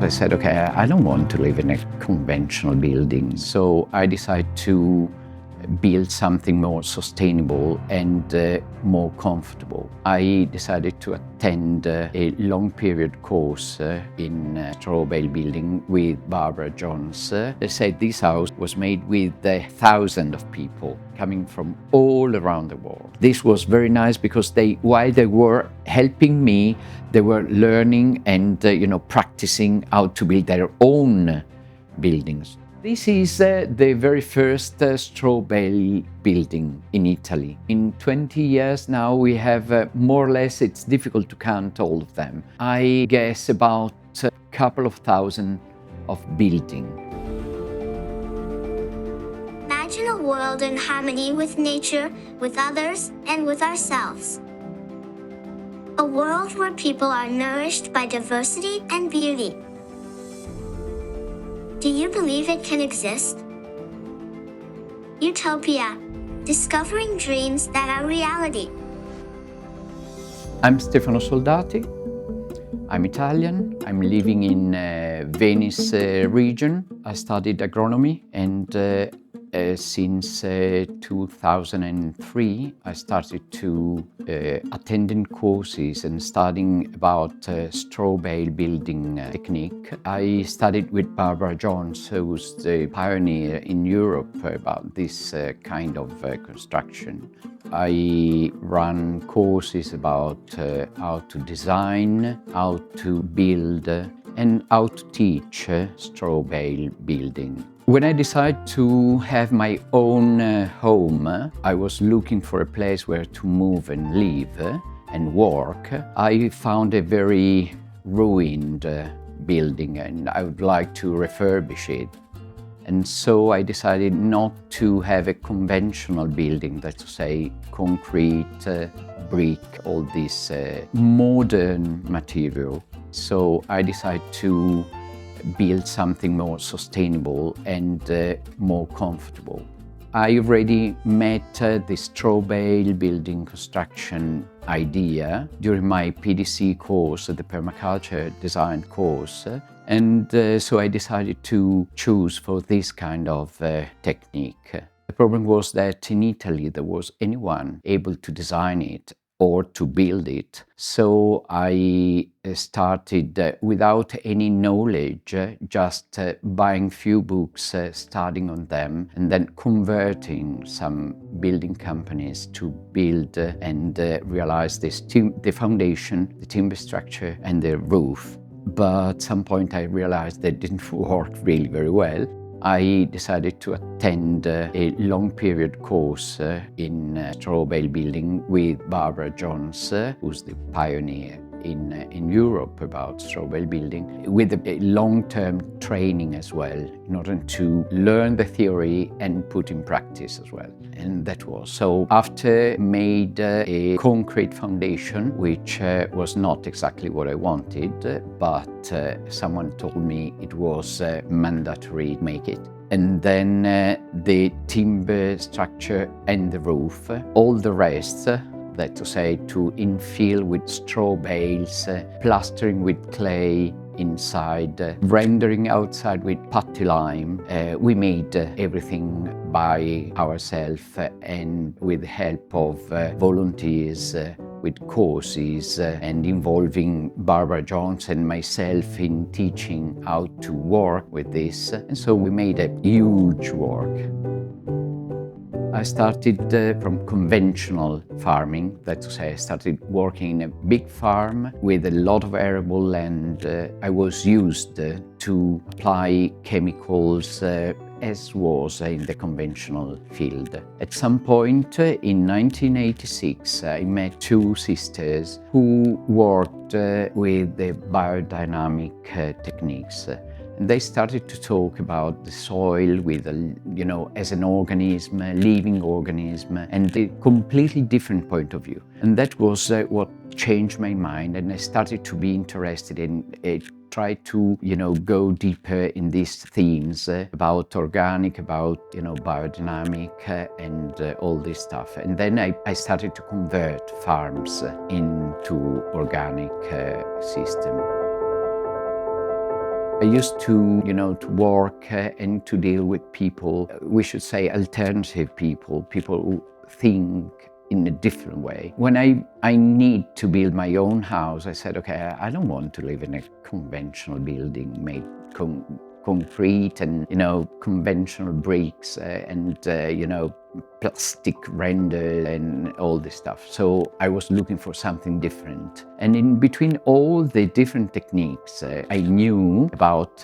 I said, okay, I don't want to live in a conventional building. So I decided to build something more sustainable and more comfortable. I decided to attend a long period course in strawbale building with Barbara Jones. They said this house was made with thousands of people coming from all around the world. This was very nice because while they were helping me, they were learning and practicing how to build their own buildings. This is the very first strawbale building in Italy. In 20 years now we have more or less, it's difficult to count all of them. I guess about a couple of thousand of building. Imagine a world in harmony with nature, with others, and with ourselves. A world where people are nourished by diversity and beauty. Do you believe it can exist? Utopia, discovering dreams that are reality. I'm Stefano Soldati. I'm Italian. I'm living in Venice region. I studied agronomy and since 2003 I started to attending courses and studying about strawbale building technique. I studied with Barbara Jones, who's the pioneer in Europe about this kind of construction. I run courses about how to design, how to build, and how to teach strawbale building. When I decided to have my own home, I was looking for a place where to move and live and work. I found a very ruined building and I would like to refurbish it. And so I decided not to have a conventional building, that's to say concrete, brick, all this modern material. So I decided to build something more sustainable and more comfortable. I already met the strawbale building construction idea during my PDC course, the permaculture design course, and so I decided to choose for this kind of technique. The problem was that in Italy there was anyone able to design it or to build it. So I started without any knowledge, just buying few books, studying on them, and then converting some building companies to build and realize the foundation, the timber structure, and the roof. But at some point I realized that didn't work really very well. I decided to attend a long period course in strawbale building with Barbara Jones, who's the pioneer in Europe about strawbale building, with a long-term training as well, in order to learn the theory and put in practice as well. And that was. So after made a concrete foundation, which was not exactly what I wanted, but someone told me it was mandatory to make it. And then the timber structure and the roof, all the rest, that to say to infill with straw bales, plastering with clay inside, rendering outside with putty lime. We made everything by ourselves and with the help of volunteers, with courses and involving Barbara Jones and myself in teaching how to work with this. And so we made a huge work. I started from conventional farming, that's to say I started working in a big farm with a lot of arable land. I was used to apply chemicals as was in the conventional field. At some point in 1986 I met two sisters who worked with the biodynamic techniques. And they started to talk about the soil with, as an organism, a living organism, and a completely different point of view. And that was what changed my mind, and I started to be interested in try to, go deeper in these themes about organic, about, biodynamic and all this stuff. And then I started to convert farms into organic system. I used to, to work and to deal with people, we should say alternative people who think in a different way. When I need to build my own house, I said, okay, I don't want to live in a conventional building made concrete and, conventional bricks and, plastic render and all this stuff. So I was looking for something different. And in between all the different techniques, I knew about,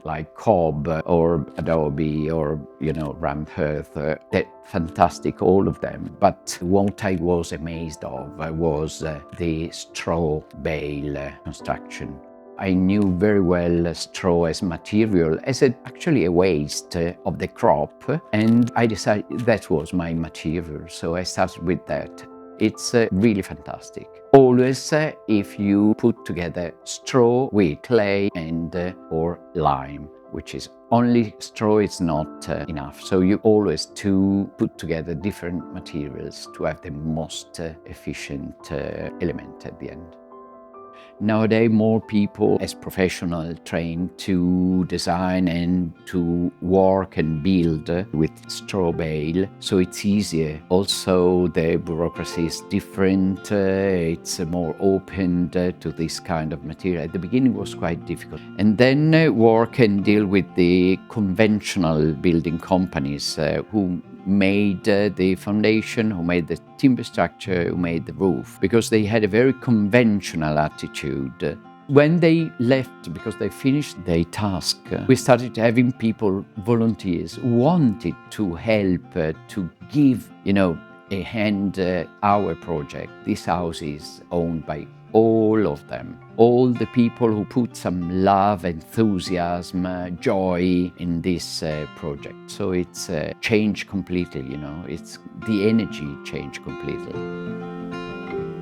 like cob or adobe or, ramp earth, that fantastic, all of them. But what I was amazed of was the straw bale construction. I knew very well straw as material, as actually a waste of the crop, and I decided that was my material, so I started with that. It's really fantastic. Always if you put together straw with clay and or lime, which is only straw is not enough. So you always to put together different materials to have the most efficient element at the end. Nowadays, more people as professionals trained to design and to work and build with straw bale, so it's easier. Also, the bureaucracy is different, it's more open to this kind of material. At the beginning it was quite difficult. And then work and deal with the conventional building companies who made the foundation, who made the timber structure, who made the roof, because they had a very conventional attitude. When they left, because they finished their task, we started having people, volunteers, who wanted to help, to give, a hand our project. This house is owned by all of them. All the people who put some love, enthusiasm, joy in this project. So it's changed completely, it's the energy changed completely.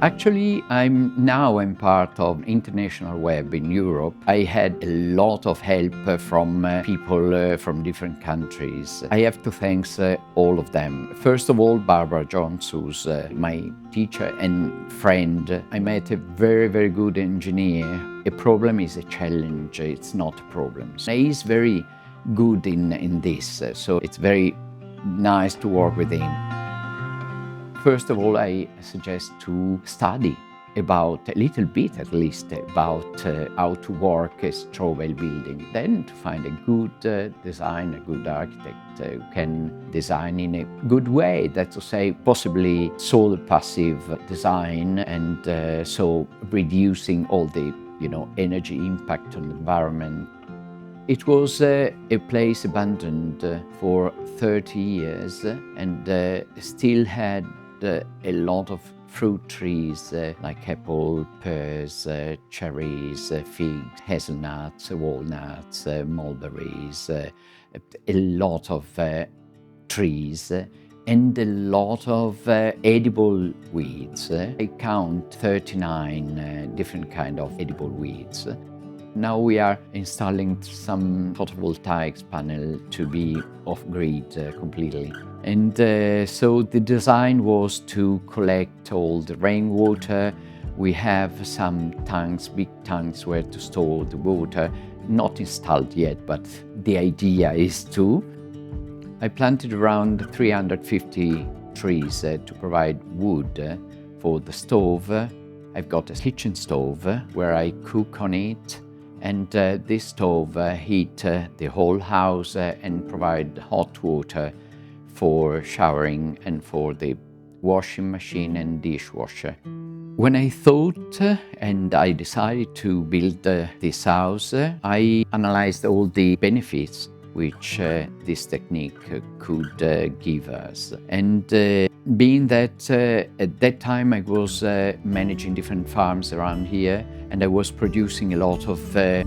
Actually, I'm part of International Web in Europe. I had a lot of help from people from different countries. I have to thank all of them. First of all, Barbara Jones, who's my teacher and friend. I met a very, very good engineer. A problem is a challenge, it's not a problem. He's very good in this, so it's very nice to work with him. First of all, I suggest to study about, a little bit at least, about how to work a straw bale building. Then to find a good designer, a good architect who can design in a good way. That's to say, possibly solar passive design and so reducing all the energy impact on the environment. It was a place abandoned for 30 years and still had a lot of fruit trees like apple, pears, cherries, figs, hazelnuts, walnuts, mulberries, a lot of trees and a lot of edible weeds. I count 39 different kind of edible weeds. Now we are installing some photovoltaic panel to be off-grid completely. And so the design was to collect all the rainwater. We have some tanks, big tanks where to store the water, not installed yet, but the idea is to. I planted around 350 trees to provide wood for the stove. I've got a kitchen stove where I cook on it. And this stove heat the whole house and provide hot water for showering and for the washing machine and dishwasher. When I thought and I decided to build this house, I analyzed all the benefits which this technique could give us. And being that at that time I was managing different farms around here, and I was producing a lot of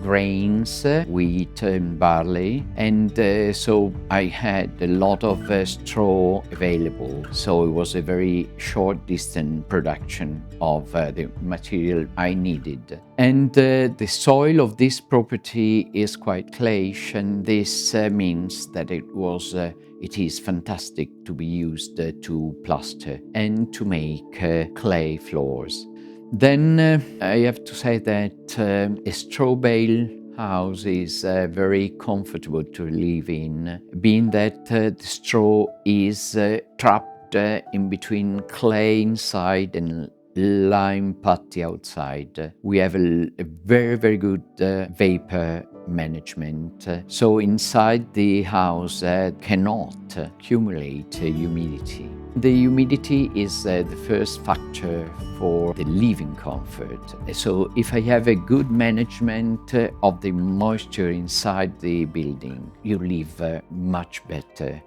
grains, wheat and barley, and so I had a lot of straw available. So it was a very short distance production of the material I needed. And the soil of this property is quite clayish, and this means that it is fantastic to be used to plaster and to make clay floors. Then I have to say that a straw bale house is very comfortable to live in, being that the straw is trapped in between clay inside and lime putty outside. We have a very, very good vapor management. So inside the house cannot accumulate humidity. The humidity is the first factor for the living comfort. So if I have a good management of the moisture inside the building, you live much better.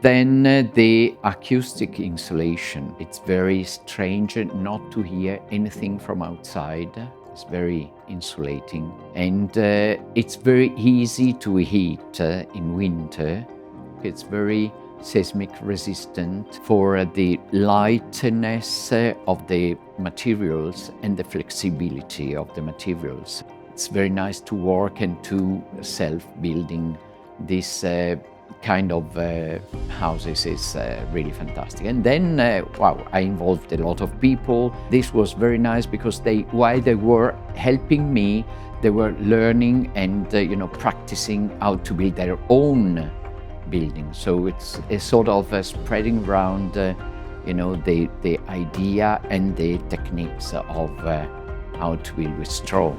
Then the acoustic insulation. It's very strange not to hear anything from outside. It's very insulating. And it's very easy to heat in winter. It's very seismic resistant for the lightness of the materials and the flexibility of the materials. It's very nice to work and to self-building this kind of houses is really fantastic. And then, wow, I involved a lot of people. This was very nice because while they were helping me, they were learning and practicing how to build their own building. So it's a sort of spreading around, the idea and the techniques of how to build with straw.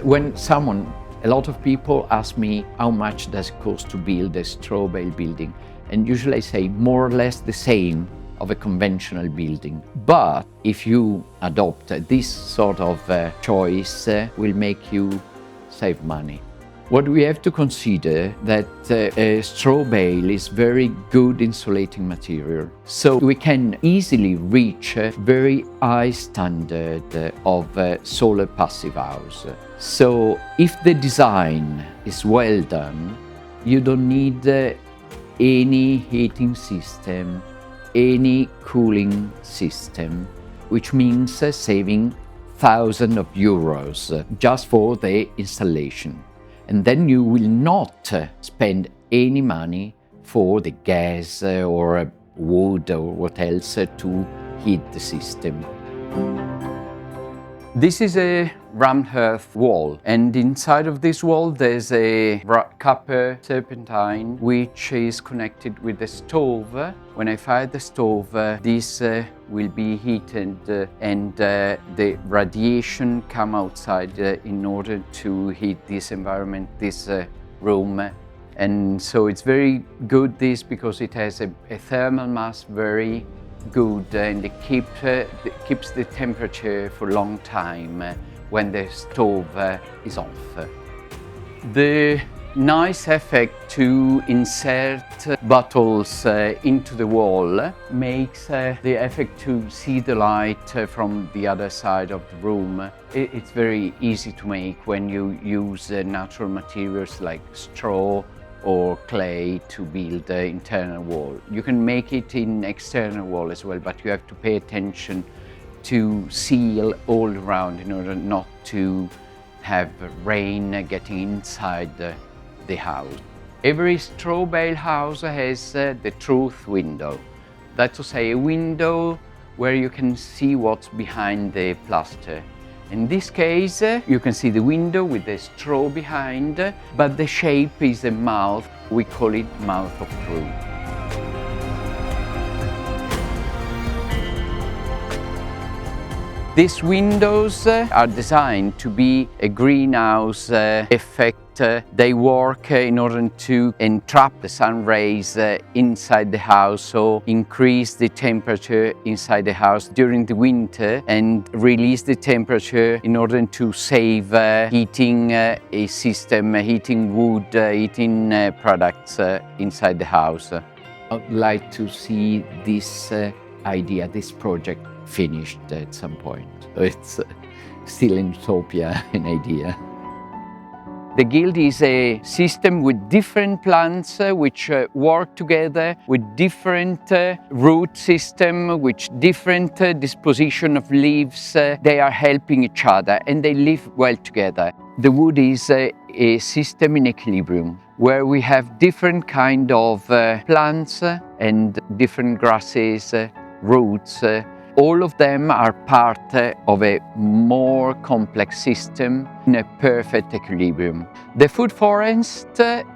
When a lot of people ask me how much does it cost to build a straw bale building, and usually I say more or less the same of a conventional building. But if you adopt this sort of choice, will make you save money. What we have to consider that a straw bale is very good insulating material, so we can easily reach a very high standard of solar passive house. So if the design is well done, you don't need any heating system, any cooling system, which means saving thousands of euros just for the installation. And then you will not spend any money for the gas or wood or what else to heat the system. This is a rammed earth wall, and inside of this wall there's a copper serpentine which is connected with the stove. When I fire the stove, this will be heated and the radiation come outside in order to heat this environment, this room. And so it's very good because it has a thermal mass very good, and it keeps the temperature for a long time when the stove is off. The nice effect to insert bottles into the wall makes the effect to see the light from the other side of the room. It's very easy to make when you use natural materials like straw or clay to build the internal wall. You can make it in external wall as well, but you have to pay attention to seal all around in order not to have rain getting inside the house. Every straw bale house has the truth window. That's to say, a window where you can see what's behind the plaster. In this case, you can see the window with the straw behind, but the shape is a mouth. We call it mouth of truth. These windows are designed to be a greenhouse effect. They work in order to entrap the sun rays inside the house, so increase the temperature inside the house during the winter and release the temperature in order to save heating a system, heating wood, heating products inside the house. I'd like to see this idea, this project finished at some point. It's still in utopia, an idea. The guild is a system with different plants which work together, with different root system, with different disposition of leaves. They are helping each other and they live well together. The wood is a system in equilibrium where we have different kind of plants and different grasses, roots, All of them are part of a more complex system in a perfect equilibrium. The food forest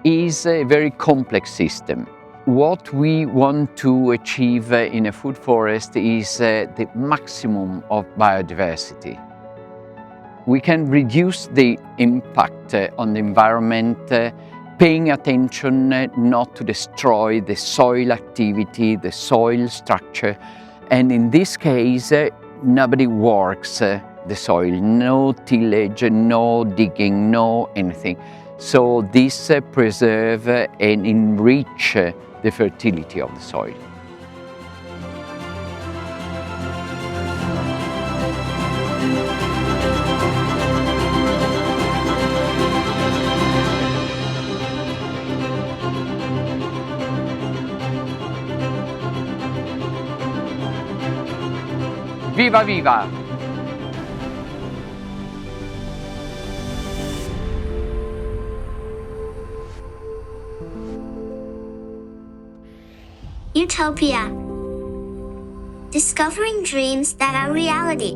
is a very complex system. What we want to achieve in a food forest is the maximum of biodiversity. We can reduce the impact on the environment, paying attention not to destroy the soil activity, the soil structure, and in this case, nobody works the soil, no tillage, no digging, no anything. So this preserve and enrich the fertility of the soil. Viva viva! Utopia. Discovering dreams that are reality.